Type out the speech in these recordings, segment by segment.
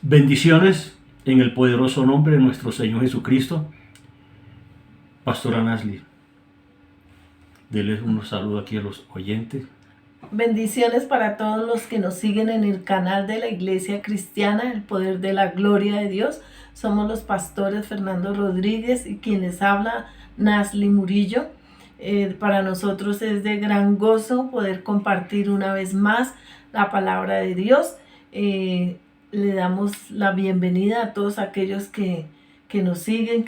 Bendiciones en el poderoso nombre de nuestro Señor Jesucristo. Pastora Nasli, denles unos saludos aquí a los oyentes. Bendiciones para todos los que nos siguen en el canal de la Iglesia Cristiana, el poder de la gloria de Dios. Somos los pastores Fernando Rodríguez y quienes habla Nasli Murillo. Para nosotros es de gran gozo poder compartir una vez más la palabra de Dios. Le damos la bienvenida a todos aquellos que nos siguen,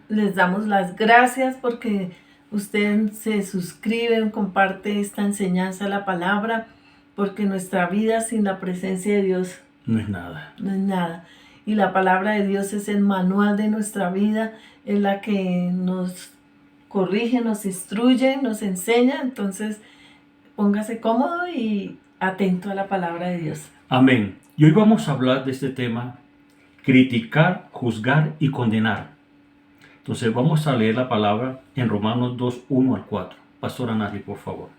les damos las gracias porque usted se suscribe, comparte esta enseñanza de la palabra, porque nuestra vida sin la presencia de Dios no es nada. No es nada. Y la palabra de Dios es el manual de nuestra vida, es la que nos corrige, nos instruye, nos enseña. Entonces, póngase cómodo y atento a la palabra de Dios. Amén. Y hoy vamos a hablar de este tema: criticar, juzgar y condenar. Entonces vamos a leer la palabra en Romanos 2, 1 al 4. Pastora Nasli, por favor.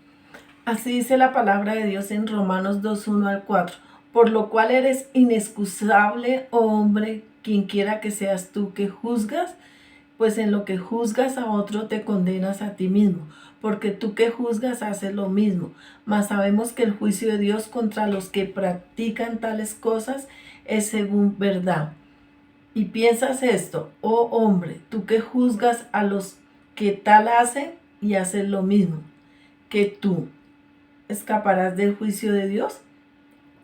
Así dice la palabra de Dios en Romanos 2, 1 al 4. Por lo cual eres inexcusable, oh hombre, quien quiera que seas tú que juzgas, pues en lo que juzgas a otro te condenas a ti mismo, porque tú que juzgas haces lo mismo. Mas sabemos que el juicio de Dios contra los que practican tales cosas es según verdad. Y piensas esto, oh hombre, tú que juzgas a los que tal hacen y haces lo mismo, que tú escaparás del juicio de Dios,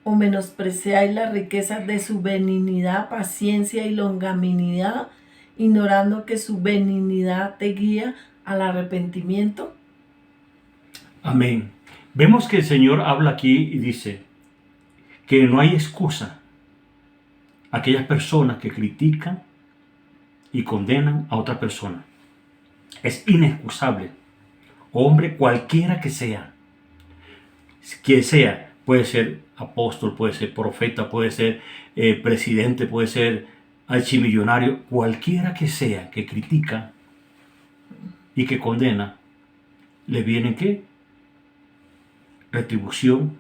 o menospreciáis las riquezas de su benignidad, paciencia y longanimidad, ignorando que su benignidad te guía al arrepentimiento. Amén. Vemos que el Señor habla aquí y dice que no hay excusa a aquellas personas que critican y condenan a otra persona. Es inexcusable. Hombre, cualquiera que sea, quien sea, puede ser apóstol, puede ser profeta, puede ser presidente, puede ser archimillonario, cualquiera que sea que critica y que condena, le viene ¿qué? Retribución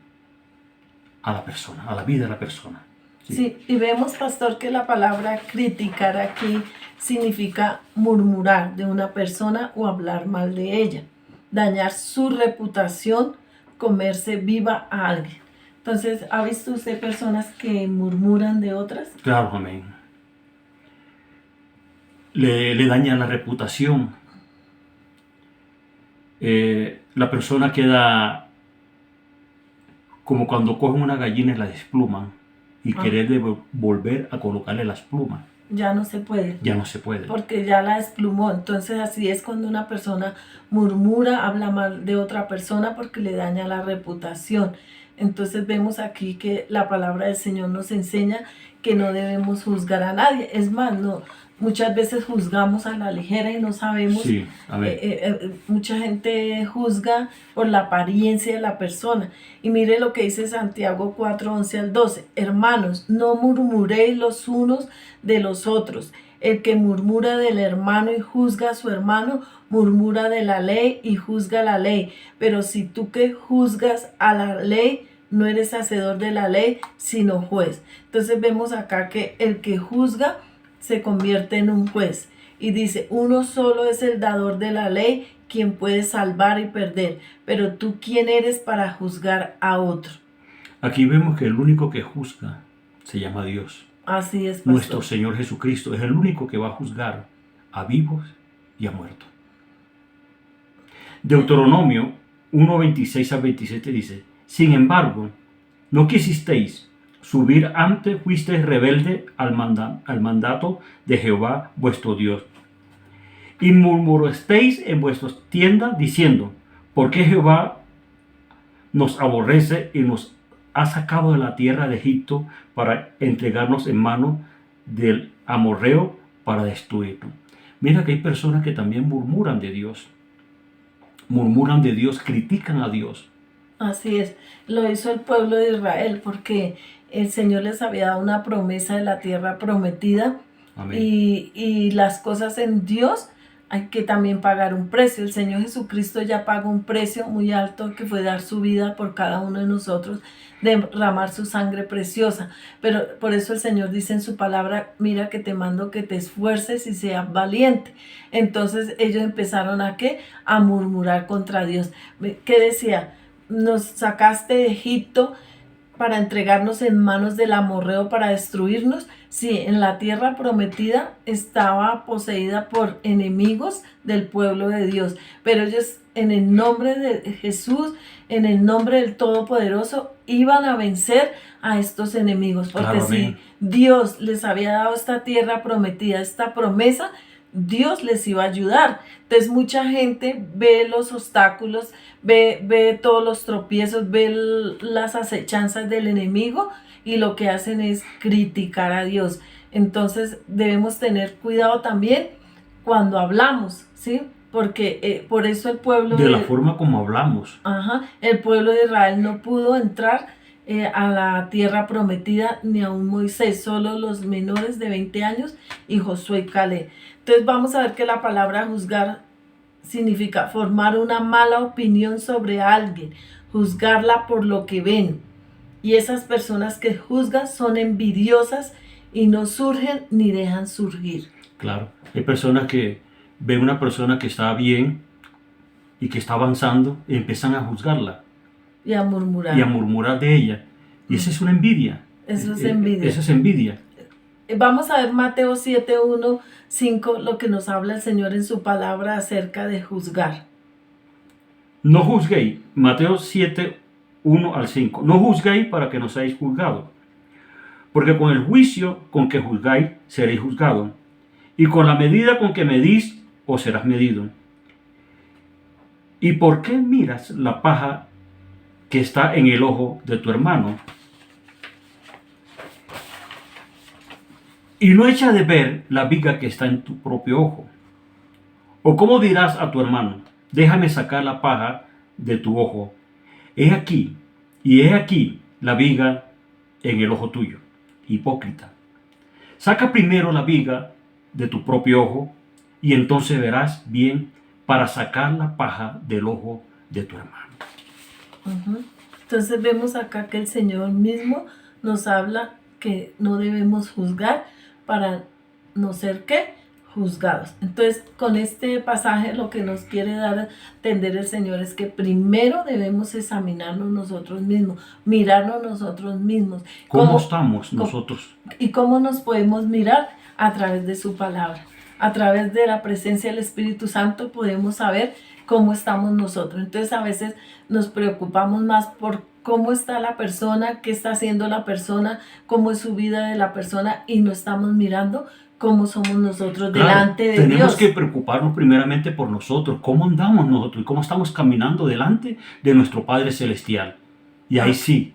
a la persona, a la vida de la persona. Sí, y vemos, pastor, que la palabra criticar aquí significa murmurar de una persona o hablar mal de ella, dañar su reputación, comerse viva a alguien. Entonces, ¿ha visto usted personas que murmuran de otras? Claro, amén. Le daña la reputación. La persona queda como cuando cogen una gallina y la despluman y querer volver a colocarle las plumas. Ya no se puede. Ya no se puede. Porque ya la desplumó. Entonces así es cuando una persona murmura, habla mal de otra persona porque le daña la reputación. Entonces vemos aquí que la palabra del Señor nos enseña que no debemos juzgar a nadie. Es más, muchas veces juzgamos a la ligera y no sabemos. Sí, amén. Mucha gente juzga por la apariencia de la persona. Y mire lo que dice Santiago 4, 11 al 12. Hermanos, no murmuréis los unos de los otros. El que murmura del hermano y juzga a su hermano, murmura de la ley y juzga la ley. Pero si tú que juzgas a la ley, no eres hacedor de la ley, sino juez. Entonces vemos acá que el que juzga se convierte en un juez. Y dice, uno solo es el dador de la ley, quien puede salvar y perder. Pero tú, ¿quién eres para juzgar a otro? Aquí vemos que el único que juzga se llama Dios. Así es, pastor. Nuestro Señor Jesucristo es el único que va a juzgar a vivos y a muertos. Deuteronomio 1, 26 al 27 dice: sin embargo, no quisisteis subir antes, fuisteis rebelde al mandato de Jehová vuestro Dios. Y murmurasteis en vuestras tiendas diciendo: ¿por qué Jehová nos aborrece y nos ha sacado de la tierra de Egipto para entregarnos en mano del amorreo para destruirnos? Mira que hay personas que también murmuran de Dios. Murmuran de Dios, critican a Dios. Así es, lo hizo el pueblo de Israel porque el Señor les había dado una promesa de la tierra prometida. Amén. Y las cosas en Dios hay que también pagar un precio. El Señor Jesucristo ya pagó un precio muy alto, que fue dar su vida por cada uno de nosotros, derramar su sangre preciosa. Pero por eso el Señor dice en su palabra, mira que te mando que te esfuerces y seas valiente. Entonces ellos empezaron ¿a qué? A murmurar contra Dios. ¿Qué decía? Nos sacaste de Egipto para entregarnos en manos del amorreo para destruirnos. Sí, en la tierra prometida estaba poseída por enemigos del pueblo de Dios, pero ellos en el nombre de Jesús, en el nombre del Todopoderoso, iban a vencer a estos enemigos, porque Claro, si amén. Dios les había dado esta tierra prometida, esta promesa, Dios les iba a ayudar. Entonces mucha gente ve los obstáculos, ve todos los tropiezos, ve las acechanzas del enemigo y lo que hacen es criticar a Dios. Entonces debemos tener cuidado también cuando hablamos, ¿sí? Porque por eso el pueblo De la forma como hablamos. el pueblo de Israel no pudo entrar a la tierra prometida, ni aún Moisés, solo los menores de 20 años y Josué y Caleb. Entonces vamos a ver que la palabra juzgar significa formar una mala opinión sobre alguien, juzgarla por lo que ven. Y esas personas que juzgan son envidiosas y no surgen ni dejan surgir. Claro, hay personas que ven una persona que está bien y que está avanzando y empiezan a juzgarla Y a murmurar. y a murmurar de ella. Y esa es una envidia. Eso es envidia. Esa es envidia. Vamos a ver Mateo 7, 1, 5, lo que nos habla el Señor en su palabra acerca de juzgar. No juzguéis, Mateo 7, 1 al 5. No juzguéis para que no seáis juzgados, porque con el juicio con que juzgáis seréis juzgados, y con la medida con que medís os serás medido. ¿Y por qué miras la paja que está en el ojo de tu hermano, y no echas de ver la viga que está en tu propio ojo? ¿O cómo dirás a tu hermano, déjame sacar la paja de tu ojo? He aquí la viga en el ojo tuyo, hipócrita. Saca primero la viga de tu propio ojo, y entonces verás bien para sacar la paja del ojo de tu hermano. Entonces vemos acá que el Señor mismo nos habla que no debemos juzgar para no ser ¿qué? Juzgados. Entonces con este pasaje lo que nos quiere dar a entender el Señor es que primero debemos examinarnos nosotros mismos, mirarnos nosotros mismos. ¿Cómo estamos nosotros? ¿Y cómo nos podemos mirar? A través de su palabra. A través de la presencia del Espíritu Santo podemos saber cómo estamos nosotros. Entonces a veces nos preocupamos más por cómo está la persona, qué está haciendo la persona, cómo es su vida de la persona, y no estamos mirando cómo somos nosotros delante de Dios. Tenemos que preocuparnos primeramente por nosotros, cómo andamos nosotros y cómo estamos caminando delante de nuestro Padre Celestial. Y ahí sí.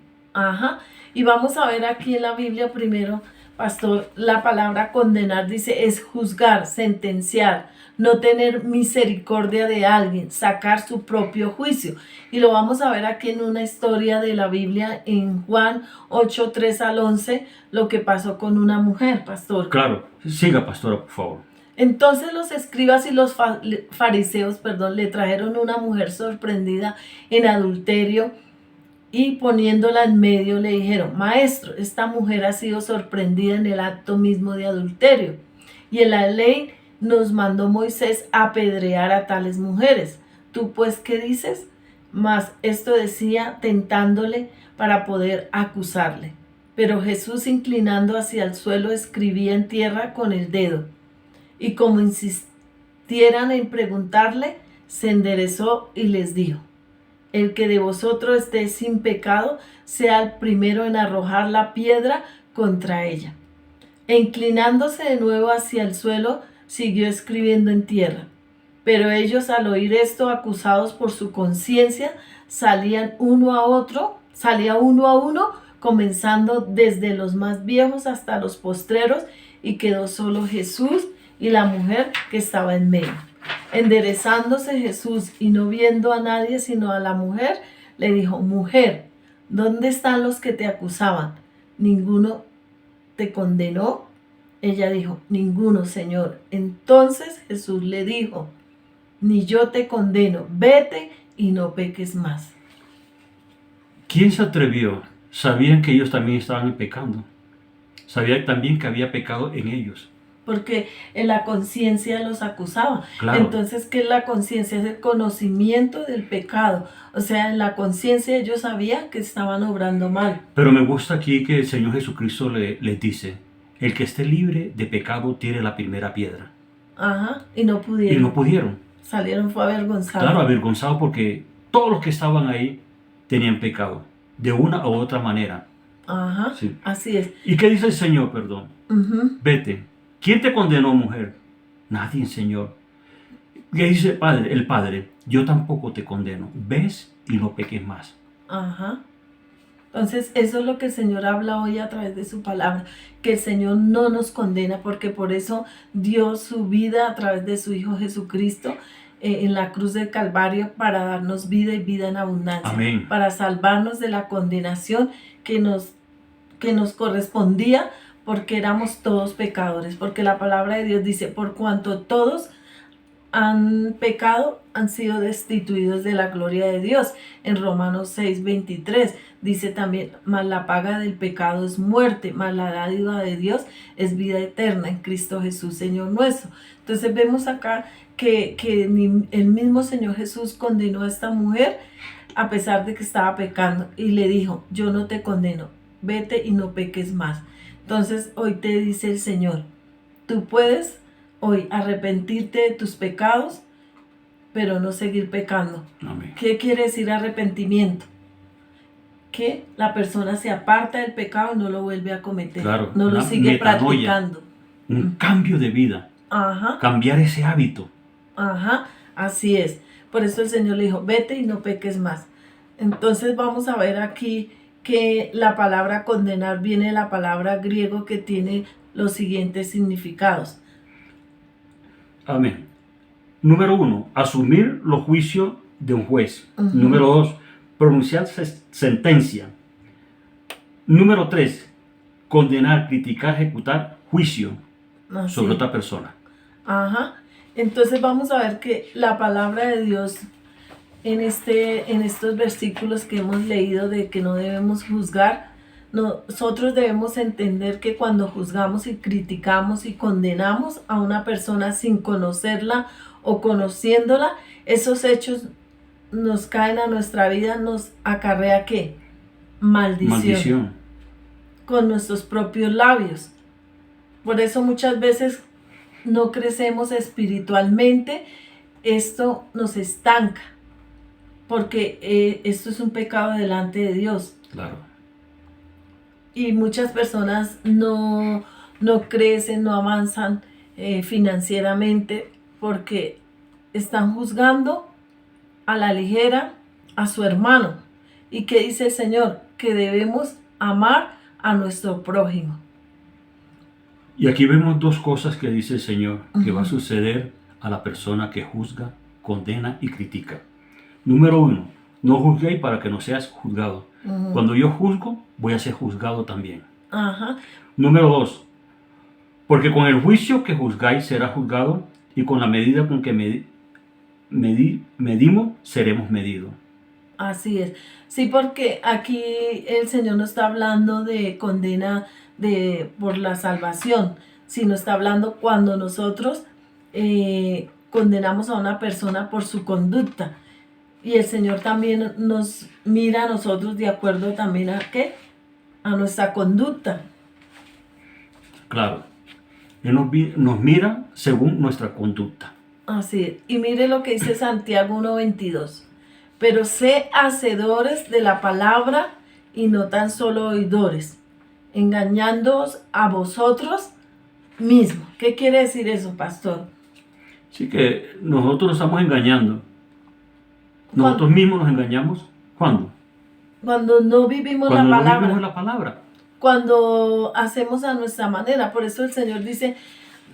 Y vamos a ver aquí en la Biblia primero, pastor, la palabra condenar dice es juzgar, sentenciar, no tener misericordia de alguien, sacar su propio juicio. Y lo vamos a ver aquí en una historia de la Biblia en Juan 8, 3 al 11, lo que pasó con una mujer, pastor. Claro, siga, pastora, por favor. Entonces los escribas y los fariseos, le trajeron una mujer sorprendida en adulterio, y poniéndola en medio le dijeron, maestro, esta mujer ha sido sorprendida en el acto mismo de adulterio, y en la ley nos mandó Moisés apedrear a tales mujeres. ¿Tú pues qué dices? Mas esto decía tentándole para poder acusarle. Pero Jesús, inclinando hacia el suelo, escribía en tierra con el dedo. Y como insistieran en preguntarle, se enderezó y les dijo, el que de vosotros esté sin pecado, sea el primero en arrojar la piedra contra ella. E inclinándose de nuevo hacia el suelo, siguió escribiendo en tierra. Pero ellos, al oír esto, acusados por su conciencia, salía uno a uno, comenzando desde los más viejos hasta los postreros, y quedó solo Jesús y la mujer que estaba en medio. Enderezándose Jesús y no viendo a nadie sino a la mujer, le dijo, mujer, ¿dónde están los que te acusaban? ¿Ninguno te condenó? Ella dijo, ninguno, Señor. Entonces Jesús le dijo, ni yo te condeno, vete y no peques más. ¿Quién se atrevió? Sabían que ellos también estaban pecando. Sabían también que había pecado en ellos. Porque en la conciencia los acusaba. Claro. Entonces, ¿qué es la conciencia? Es el conocimiento del pecado. O sea, en la conciencia ellos sabían que estaban obrando mal. Pero me gusta aquí que el Señor Jesucristo les dice, el que esté libre de pecado tire la primera piedra. Ajá, y no pudieron. Y no pudieron. Salieron fue avergonzados. Claro, avergonzados porque todos los que estaban ahí tenían pecado, de una u otra manera. Ajá, Sí. así es. ¿Y qué dice el Señor, perdón? Vete. ¿Quién te condenó, mujer? Nadie, Señor. ¿Qué dice el Padre? Yo tampoco te condeno. Ves y no peques más. Ajá. Entonces, eso es lo que el Señor habla hoy a través de su palabra, que el Señor no nos condena, porque por eso dio su vida a través de su Hijo Jesucristo en la cruz del Calvario para darnos vida y vida en abundancia. Amén. Para salvarnos de la condenación que nos correspondía, porque éramos todos pecadores, porque la palabra de Dios dice, por cuanto todos han pecado, han sido destituidos de la gloria de Dios. En Romanos 6:23 dice también, mas la paga del pecado es muerte, mas la dádiva de Dios es vida eterna en Cristo Jesús, Señor nuestro. Entonces vemos acá que el mismo Señor Jesús condenó a esta mujer a pesar de que estaba pecando y le dijo, yo no te condeno, vete y no peques más. Entonces hoy te dice el Señor, tú puedes hoy arrepentirte de tus pecados, pero no seguir pecando. Amén. ¿Qué quiere decir arrepentimiento? Que la persona se aparta del pecado y no lo vuelve a cometer. Claro, no lo una sigue metanoia, practicando. Un cambio de vida. Ajá. Cambiar ese hábito. Ajá, así es. Por eso el Señor le dijo, vete y no peques más. Entonces vamos a ver aquí que la palabra condenar viene de la palabra griego que tiene los siguientes significados. Amén. Número 1, asumir los juicios de un juez. Número 2, pronunciar sentencia. Número 3, condenar, criticar, ejecutar juicio sobre otra persona. Ajá. Entonces vamos a ver que la palabra de Dios en estos versículos que hemos leído de que no debemos juzgar, nosotros debemos entender que cuando juzgamos y criticamos y condenamos a una persona sin conocerla o conociéndola, esos hechos nos caen a nuestra vida, nos acarrea ¿qué? Maldición. Con nuestros propios labios. Por eso muchas veces no crecemos espiritualmente, esto nos estanca, porque esto es un pecado delante de Dios. Claro. Y muchas personas no crecen, no avanzan financieramente porque están juzgando a la ligera a su hermano. ¿Y qué dice el Señor? Que debemos amar a nuestro prójimo. Y aquí vemos dos cosas que dice el Señor que va a suceder a la persona que juzga, condena y critica. Número 1, no juzguéis para que no seas juzgado. Cuando yo juzgo, voy a ser juzgado también. Ajá. Número 2, porque con el juicio que juzgáis será juzgado, y con la medida con que medimos, seremos medidos. Así es. Sí, porque aquí el Señor no está hablando de condena por la salvación, sino está hablando cuando nosotros condenamos a una persona por su conducta. Y el Señor también nos mira a nosotros de acuerdo también a ¿qué? A nuestra conducta. Claro. Él nos mira según nuestra conducta. Así es. Y mire lo que dice Santiago 1:22. Pero sé hacedores de la palabra y no tan solo oidores, engañándoos a vosotros mismos. ¿Qué quiere decir eso, pastor? Sí, que nosotros nos estamos engañando. Nosotros mismos nos engañamos. ¿Cuándo? Cuando no vivimos Cuando la no palabra. vivimos la palabra. Cuando hacemos a nuestra manera. Por eso el Señor dice,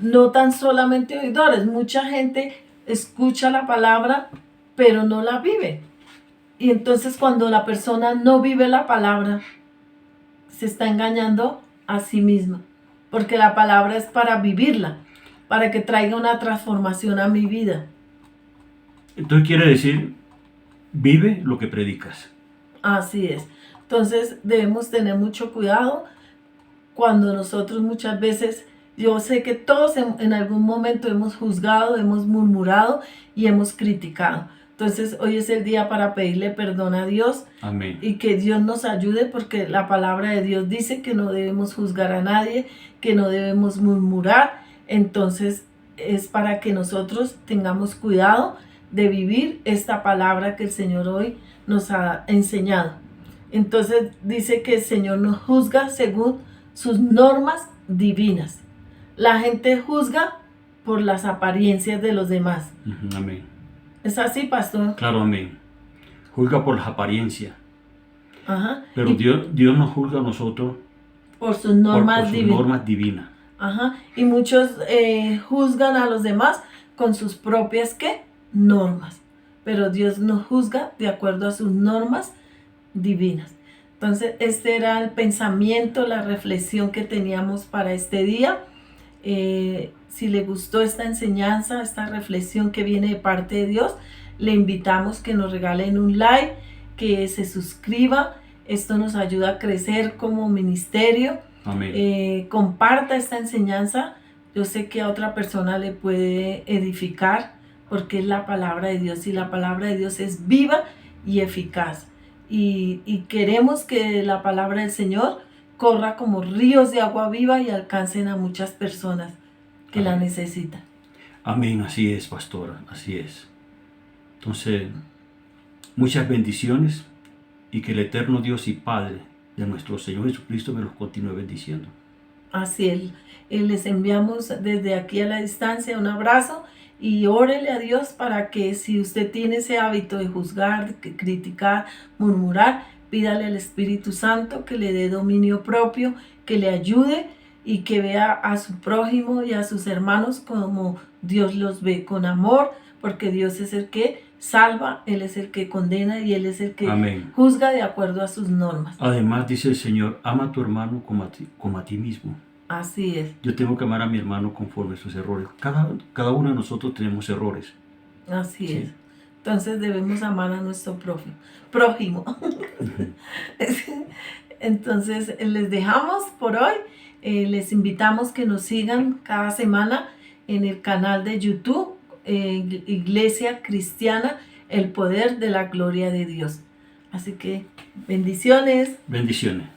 no tan solamente oidores. Mucha gente escucha la palabra, pero no la vive. Y entonces cuando la persona no vive la palabra, se está engañando a sí misma. porque la palabra es para vivirla, para que traiga una transformación a mi vida. Entonces quiere decir, vive lo que predicas. Así es. Entonces debemos tener mucho cuidado cuando nosotros muchas veces, yo sé que todos en algún momento hemos juzgado, hemos murmurado y hemos criticado. Entonces hoy es el día para pedirle perdón a Dios. Amén. Y que Dios nos ayude, porque la palabra de Dios dice que no debemos juzgar a nadie, que no debemos murmurar. Entonces es para que nosotros tengamos cuidado de vivir esta palabra que el Señor hoy nos ha enseñado. Entonces dice que el Señor nos juzga según sus normas divinas. La gente juzga por las apariencias de los demás. Amén. ¿Es así, pastor? Claro, amén. Juzga por las apariencias. Ajá. Pero Dios nos juzga a nosotros por sus normas divinas. Ajá. Y muchos juzgan a los demás con sus propias, ¿qué? Normas. Pero Dios nos juzga de acuerdo a sus normas divinas. Entonces, este era el pensamiento, la reflexión que teníamos para este día. Si le gustó esta enseñanza, esta reflexión que viene de parte de Dios, le invitamos que nos regalen un like, que se suscriba. Esto nos ayuda a crecer como ministerio. Amén. Comparta esta enseñanza. Yo sé que a otra persona le puede edificar, porque es la palabra de Dios, y la palabra de Dios es viva y eficaz. Y queremos que la palabra del Señor corra como ríos de agua viva y alcancen a muchas personas que la necesitan. Amén, así es, pastora, así es. Entonces, muchas bendiciones, y que el eterno Dios y Padre de nuestro Señor Jesucristo me los continúe bendiciendo. Así es. Les enviamos desde aquí a la distancia un abrazo, y órele a Dios para que, si usted tiene ese hábito de juzgar, de criticar, murmurar, pídale al Espíritu Santo que le dé dominio propio, que le ayude y que vea a su prójimo y a sus hermanos como Dios los ve, con amor, porque Dios es el que salva, Él es el que condena y Él es el que Amén. juzga de acuerdo a sus normas. Además, dice el Señor, ama a tu hermano como a ti mismo. Así es. Yo tengo que amar a mi hermano conforme a sus errores. Cada uno de nosotros tenemos errores. Así Sí. es. Entonces debemos amar a nuestro prójimo. Entonces les dejamos por hoy. Les invitamos que nos sigan cada semana en el canal de YouTube, Iglesia Cristiana, el poder de la gloria de Dios. Así que bendiciones. Bendiciones.